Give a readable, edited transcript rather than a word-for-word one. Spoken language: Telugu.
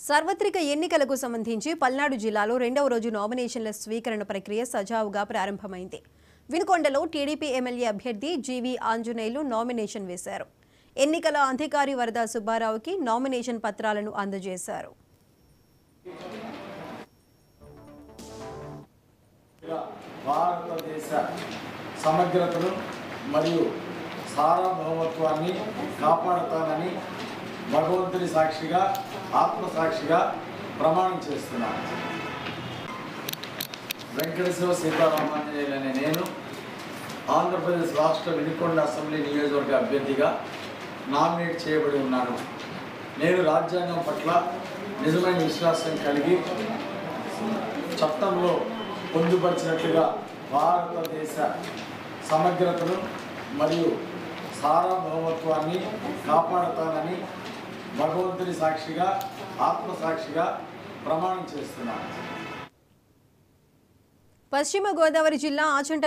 సార్వత్రిక ఎన్నికలకు సంబంధించి పల్నాడు జిల్లాలో రెండవ రోజు నామినేషన్ల స్వీకరణ ప్రక్రియ సజావుగా ప్రారంభమైంది. వినుకొండలో టీడీపీ ఎమ్మెల్యే అభ్యర్థి జీవీ ఆంజనేయులు నామినేషన్ వేశారు. ఎన్నికల అధికారి వరద సుబ్బారావుకి నామినేషన్ పత్రాలను అందజేశారు. భారతదేశ సమగ్రతను మరియు సార్వభౌమత్వాన్ని కాపాడుతానని భగవంతుని సాక్షిగా ఆత్మసాక్షిగా ప్రమాణం చేస్తున్నాను. వెంకటేశ్వర సీతారామాంజనేయులు అనే నేను ఆంధ్రప్రదేశ్ రాష్ట్ర వినుకొండ అసెంబ్లీ నియోజకవర్గ అభ్యర్థిగా నామినేట్ చేయబడి ఉన్నాను. నేను రాజ్యాంగం పట్ల నిజమైన విశ్వాసం కలిగి చట్టంలో పొందుపరిచినట్లుగా భారతదేశ సమగ్రతను మరియు సార్వభౌమత్వాన్ని కాపాడుతానని భగవంతుని సాక్షిగా ఆత్మసాక్షిగా ప్రమాణం చేస్తున్నాను. పశ్చిమ గోదావరి జిల్లా ఆచంట